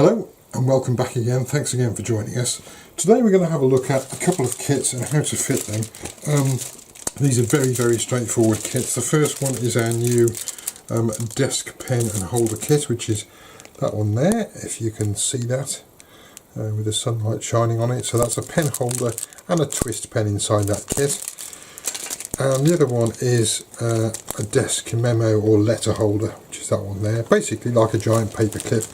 Hello and welcome back again. Thanks again for joining us. Today we're going to have a look at a couple of kits and how to fit them. These are very straightforward kits. The first one is our new desk pen and holder kit, which is that one there, if you can see that, with the sunlight shining on it. So that's a pen holder and a twist pen inside that kit. And the other one is a desk memo or letter holder, which is that one there, basically like a giant paper clip.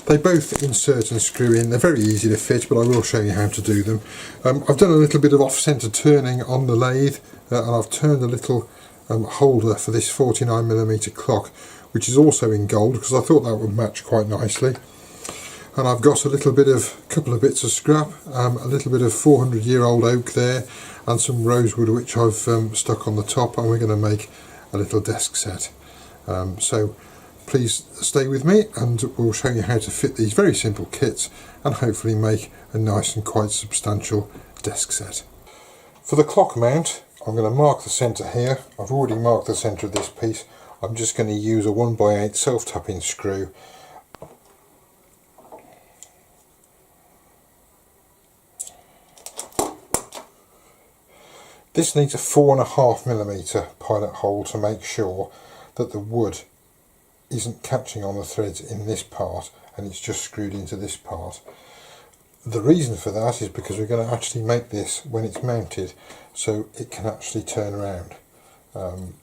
They both insert and screw in. They're very easy to fit, but I will show you how to do them. I've done a little bit of off-centre turning on the lathe, and I've turned a little holder for this 49mm clock, which is also in gold, because I thought that would match quite nicely. And I've got a couple of bits of scrap, a little bit of 400-year-old oak there, and some rosewood which I've stuck on the top, and we're going to make a little desk set. So please stay with me and we'll show you how to fit these very simple kits and hopefully make a nice and quite substantial desk set. For the clock mount, I'm going to mark the centre here. I've already marked the centre of this piece. I'm just going to use a 1x8 self-tapping screw. This needs a 4.5mm pilot hole to make sure that the wood isn't catching on the threads in this part and it's just screwed into this part. The reason for that is because we're going to actually make this when it's mounted so it can actually turn around, and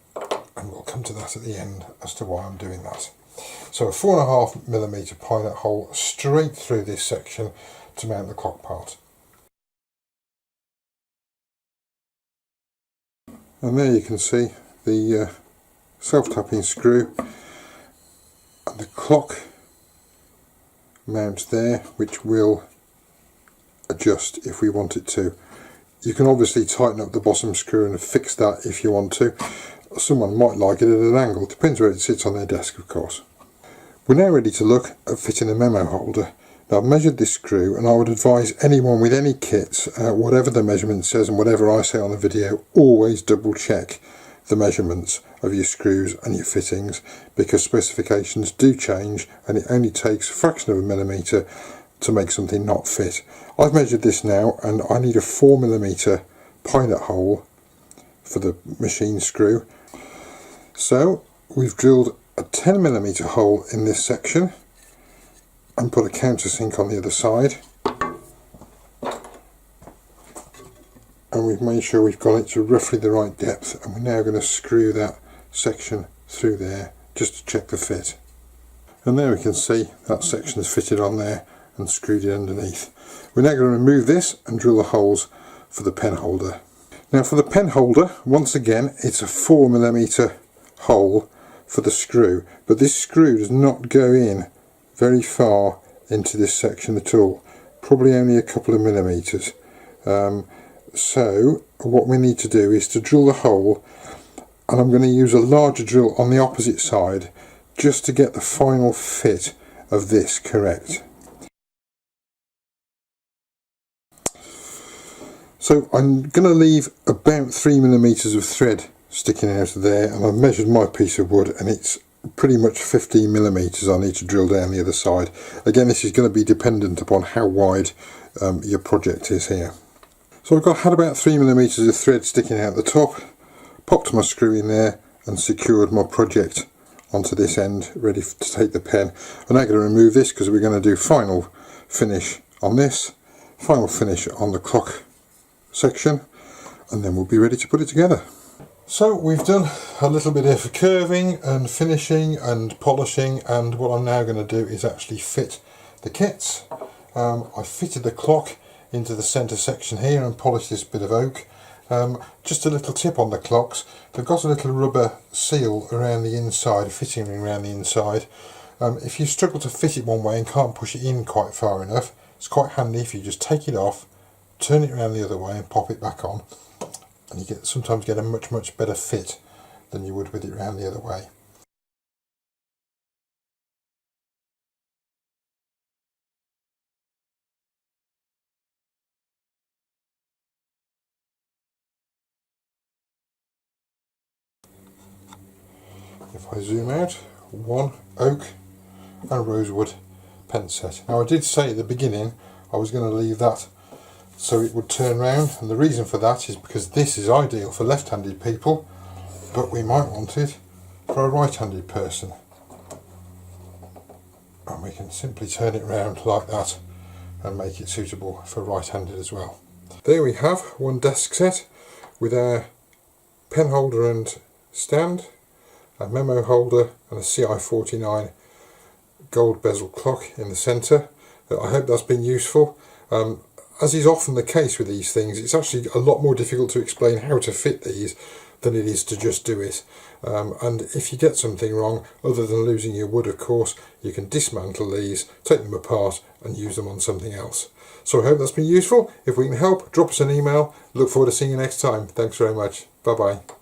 we'll come to that at the end as to why I'm doing that. So a 4.5mm pilot hole straight through this section to mount the clock part. And there you can see the self-tapping screw and the clock mount there, which will adjust if we want it to. You can obviously tighten up the bottom screw and fix that if you want to. Someone might like it at an angle, depends where it sits on their desk of course. We're now ready to look at fitting a memo holder. Now I've measured this screw, and I would advise anyone with any kits, whatever the measurement says and whatever I say on the video, always double check the measurements of your screws and your fittings, because specifications do change and it only takes a fraction of a millimetre to make something not fit. I've measured this now and I need a 4mm pilot hole for the machine screw. So we've drilled a 10mm hole in this section and put a countersink on the other side, and we've made sure we've got it to roughly the right depth, and we're now going to screw that section through there just to check the fit. And there we can see that section is fitted on there and screwed in underneath. We're now going to remove this and drill the holes for the pen holder. Now for the pen holder, once again it's a 4mm hole for the screw, but this screw does not go in very far into this section at all, probably only a couple of millimetres. So what we need to do is to drill the hole, and I'm going to use a larger drill on the opposite side just to get the final fit of this correct. So I'm going to leave about 3mm of thread sticking out of there, and I've measured my piece of wood and it's pretty much 15mm I need to drill down the other side. Again, this is going to be dependent upon how wide your project is here. So I've had about 3mm of thread sticking out the top, popped my screw in there and secured my project onto this end, ready to take the pen. I'm now going to remove this because we're going to do final finish on this, final finish on the clock section, and then we'll be ready to put it together. So we've done a little bit of curving and finishing and polishing, and what I'm now going to do is actually fit the kits. I fitted the clock into the centre section here and polished this bit of oak. Just a little tip on the clocks, they've got a little rubber seal around the inside, a fitting ring around the inside. If you struggle to fit it one way and can't push it in quite far enough, it's quite handy if you just take it off, turn it around the other way and pop it back on, and you sometimes get a much better fit than you would with it around the other way. If I zoom out, one oak and rosewood pen set. Now I did say at the beginning I was going to leave that so it would turn round, and the reason for that is because this is ideal for left-handed people, but we might want it for a right-handed person. And we can simply turn it round like that and make it suitable for right-handed as well. There we have one desk set with our pen holder and stand, a memo holder and a CI49 gold bezel clock in the centre. I hope that's been useful. As is often the case with these things, it's actually a lot more difficult to explain how to fit these than it is to just do it. And if you get something wrong, other than losing your wood of course, you can dismantle these, take them apart and use them on something else. So I hope that's been useful. If we can help, drop us an email. Look forward to seeing you next time. Thanks very much. Bye bye.